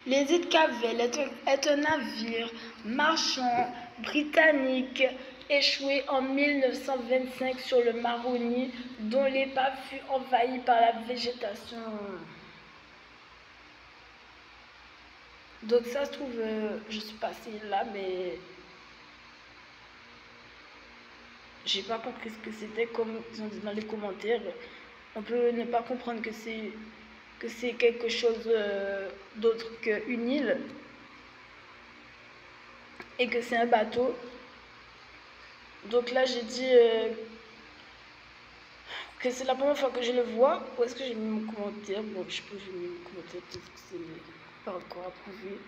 L'Edith Cavell est un navire marchand britannique échoué en 1925 sur le Maroni, dont l'épave fut envahie par la végétation. Donc ça se trouve, je suis passée là, mais j'ai pas compris ce que c'était, comme ils ont dit dans les commentaires. On peut ne pas comprendre que c'est quelque chose d'autre qu'une île et que c'est un bateau. Donc là, j'ai dit que c'est la première fois que je le vois. Où est-ce que j'ai mis mon commentaire? Bon, je sais pas, j'ai mis mon commentaire, peut-être que c'est pas encore approuvé.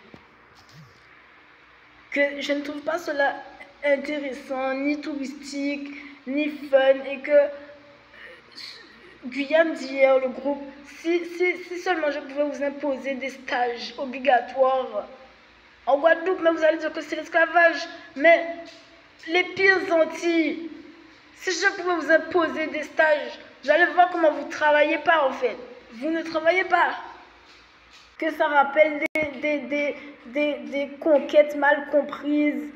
Que je ne trouve pas cela intéressant, ni touristique, ni fun, et que Guyane d'hier, le groupe, si seulement je pouvais vous imposer des stages obligatoires en Guadeloupe, mais vous allez dire que c'est l'esclavage, mais les pires Antilles, si je pouvais vous imposer des stages, vous allez voir comment vous ne travaillez pas en fait. Vous ne travaillez pas. Que ça rappelle des conquêtes mal comprises.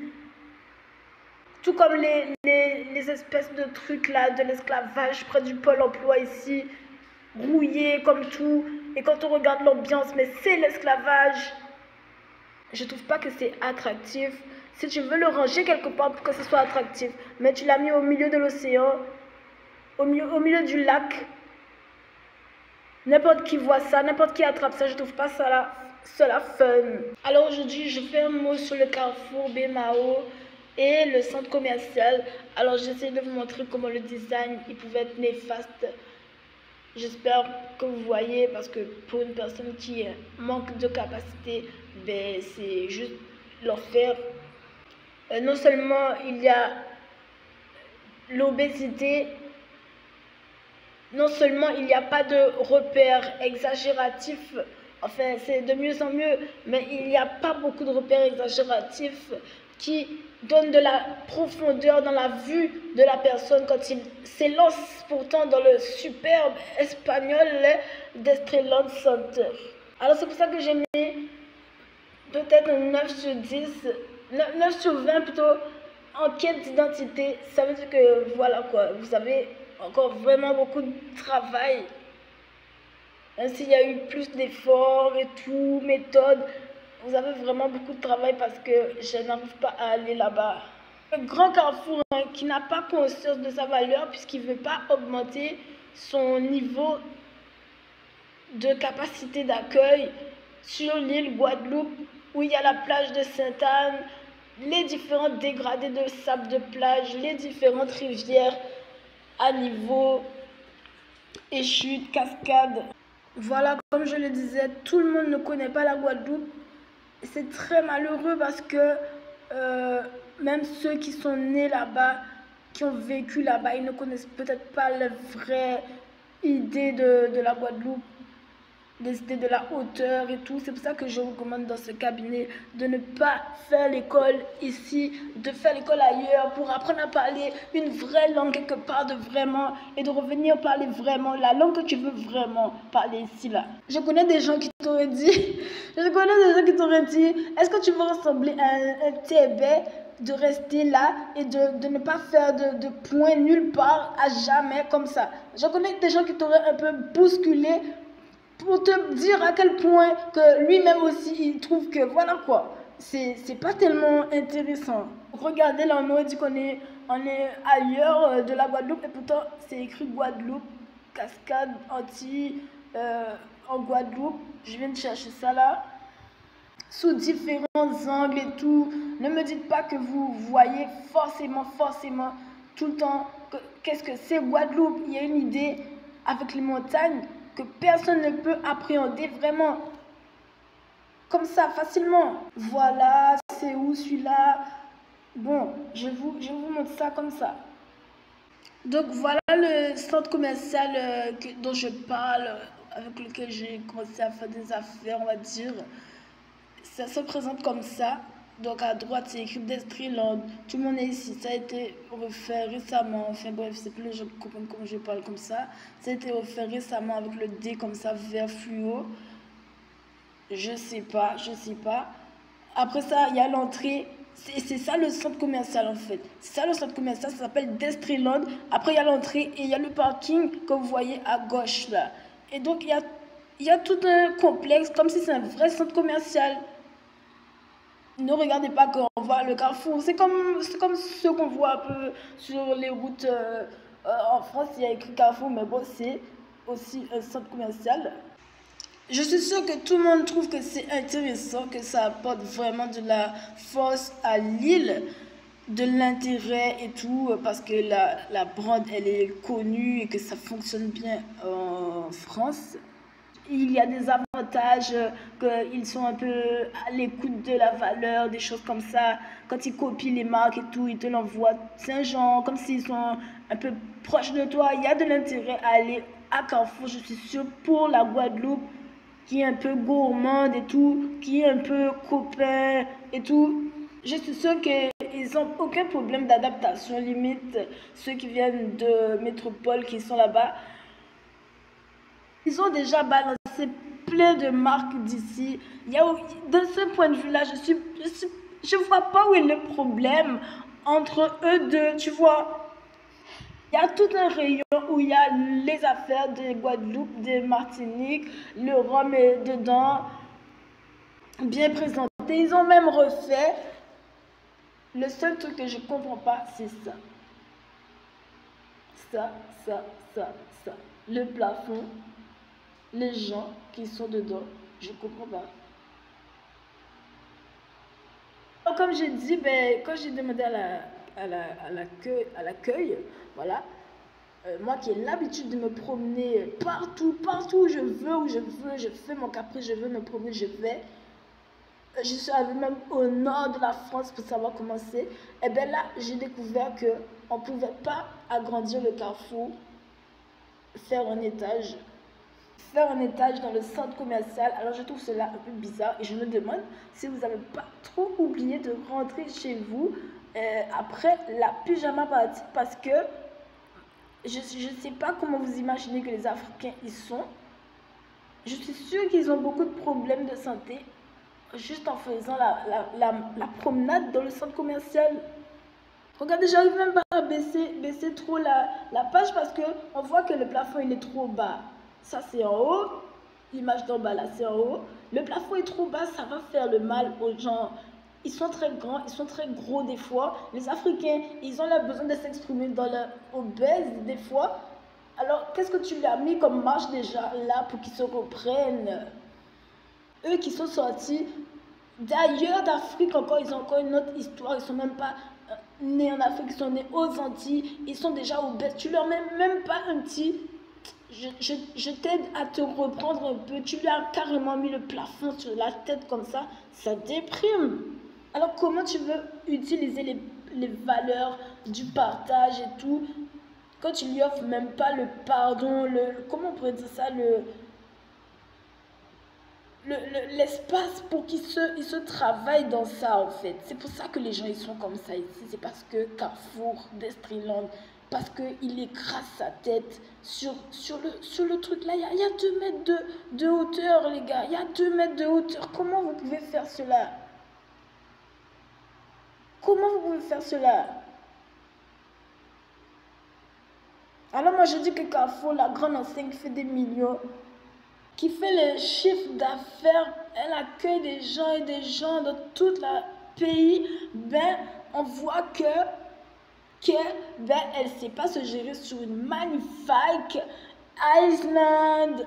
Tout comme les espèces de trucs là, de l'esclavage près du pôle emploi ici, rouillé comme tout. Et quand on regarde l'ambiance, mais c'est l'esclavage. Je trouve pas que c'est attractif. Si tu veux le ranger quelque part pour que ce soit attractif, mais tu l'as mis au milieu de l'océan, au milieu du lac. N'importe qui voit ça, n'importe qui attrape ça, je trouve pas cela fun. Alors aujourd'hui, je fais un mot sur le carrefour Bemao et le centre commercial. Alors j'essaie de vous montrer comment le design il pouvait être néfaste. J'espère que vous voyez, parce que pour une personne qui manque de capacité, ben, c'est juste l'enfer. Non seulement il y a l'obésité, non seulement il n'y a pas de repères exagératifs, enfin c'est de mieux en mieux, mais il n'y a pas beaucoup de repères exagératifs qui donnent de la profondeur dans la vue de la personne quand il s'élance pourtant dans le superbe espagnol d'Estrelland Center. Alors c'est pour ça que j'ai mis peut-être 9 sur 10, 9 sur 20 plutôt, en quête d'identité. Ça veut dire que voilà quoi, vous avez encore vraiment beaucoup de travail. Même s'il y a eu plus d'efforts et tout, méthode, vous avez vraiment beaucoup de travail parce que je n'arrive pas à aller là-bas. Le grand carrefour qui n'a pas conscience de sa valeur puisqu'il ne veut pas augmenter son niveau de capacité d'accueil sur l'île Guadeloupe où il y a la plage de Sainte-Anne, les différents dégradés de sable de plage, les différentes rivières à niveau et chutes, cascades. Voilà, comme je le disais, tout le monde ne connaît pas la Guadeloupe. C'est très malheureux parce que même ceux qui sont nés là-bas, qui ont vécu là-bas, ils ne connaissent peut-être pas la vraie idée de la Guadeloupe, des idées de la hauteur et tout. C'est pour ça que je recommande dans ce cabinet de ne pas faire l'école ici, de faire l'école ailleurs pour apprendre à parler une vraie langue quelque part de vraiment et de revenir parler vraiment la langue que tu veux vraiment parler ici là. Je connais des gens qui t'auraient dit, est-ce que tu veux ressembler à un Tébé de rester là et de ne pas faire de point nulle part à jamais comme ça. Je connais des gens qui t'auraient un peu bousculé pour te dire à quel point que lui-même aussi il trouve que voilà quoi, c'est pas tellement intéressant. Regardez là, on aurait dit qu'on est ailleurs de la Guadeloupe et pourtant c'est écrit Guadeloupe, cascade, Antilles, en Guadeloupe. Je viens de chercher ça là, sous différents angles et tout. Ne me dites pas que vous voyez forcément tout le temps qu'est-ce que c'est Guadeloupe. Il y a une idée avec les montagnes que personne ne peut appréhender vraiment comme ça facilement. Voilà, c'est où celui-là? Bon, je vous montre ça comme ça. Donc voilà le centre commercial dont je parle, avec lequel j'ai commencé à faire des affaires, on va dire. Ça se présente comme ça. Donc à droite c'est écrit Destriland. Tout le monde est ici. Ça a été refait récemment. Enfin bref, c'est plus les gens qui comprennent comment je parle comme ça. Ça a été refait récemment avec le D comme ça, vert fluo. Je sais pas, je sais pas. Après ça, il y a l'entrée. C'est ça le centre commercial en fait. C'est ça le centre commercial, ça s'appelle Destreland. Après, il y a l'entrée et il y a le parking que vous voyez à gauche là. Et donc, il y a tout un complexe comme si c'est un vrai centre commercial. Ne regardez pas quand on voit le carrefour. C'est comme ce qu'on voit un peu sur les routes en France. Il y a écrit carrefour, mais bon, c'est aussi un centre commercial. Je suis sûre que tout le monde trouve que c'est intéressant, que ça apporte vraiment de la force à l'île, de l'intérêt et tout, parce que la brand, elle est connue et que ça fonctionne bien en France. Il y a des avantages, qu'ils sont un peu à l'écoute de la valeur, des choses comme ça. Quand ils copient les marques et tout, ils te l'envoient. C'est un genre, comme s'ils sont un peu proches de toi. Il y a de l'intérêt à aller à Carrefour, je suis sûre, pour la Guadeloupe, qui est un peu gourmande et tout, qui est un peu copain et tout. Je suis sûre qu'ils n'ont aucun problème d'adaptation, limite ceux qui viennent de métropole, qui sont là-bas. Ils ont déjà balancé plein de marques d'ici. De ce point de vue-là, je vois pas où est le problème entre eux deux, tu vois. Il y a tout un rayon où il y a les affaires de Guadeloupe, de Martinique, le rhum est dedans, bien présenté. Ils ont même refait. Le seul truc que je comprends pas, c'est ça. Ça. Le plafond, les gens qui sont dedans, je comprends pas. Comme j'ai dit, ben, quand j'ai demandé à l'accueil, voilà, moi qui ai l'habitude de me promener partout où je veux, je fais mon caprice, je veux me promener, je vais. Je suis allée même au nord de la France pour savoir comment c'est. Et bien là, j'ai découvert qu'on ne pouvait pas agrandir le carrefour, faire un étage dans le centre commercial. Alors je trouve cela un peu bizarre et je me demande si vous n'avez pas trop oublié de rentrer chez vous après la pyjama party, parce que je ne sais pas comment vous imaginez que les Africains y sont. Je suis sûre qu'ils ont beaucoup de problèmes de santé juste en faisant la promenade dans le centre commercial. Regardez, j'arrive même pas à baisser trop la page parce qu'on voit que le plafond il est trop bas. Ça c'est en haut, l'image d'en bas là c'est en haut. Le plafond est trop bas, ça va faire le mal aux gens. Ils sont très grands, ils sont très gros des fois. Les Africains, ils ont besoin de s'exprimer dans leur obèse des fois. Alors qu'est-ce que tu lui as mis comme marche déjà là pour qu'ils se reprennent? Eux qui sont sortis d'ailleurs d'Afrique encore, ils ont encore une autre histoire. Ils sont même pas nés en Afrique, ils sont nés aux Antilles. Ils sont déjà obèses. Tu leur mets même pas un petit... Je t'aide à te reprendre un peu. Tu lui as carrément mis le plafond sur la tête comme ça déprime. Alors comment tu veux utiliser les valeurs du partage et tout quand tu lui offres même pas le pardon, comment on pourrait dire ça, l'espace pour qu'ils se travaillent dans ça en fait. C'est pour ça que les gens ils sont comme ça ici. C'est parce que Carrefour, Destreland, parce qu'il écrase sa tête sur le truc là. Il y a 2 mètres de hauteur les gars. Il y a 2 mètres de hauteur. Comment vous pouvez faire cela? Comment vous pouvez faire cela? Alors moi je dis que Carrefour, la grande enseigne qui fait des millions, qui fait le chiffre d'affaires, elle accueille des gens et des gens dans tout le pays, ben on voit ben elle ne sait pas se gérer sur une magnifique Island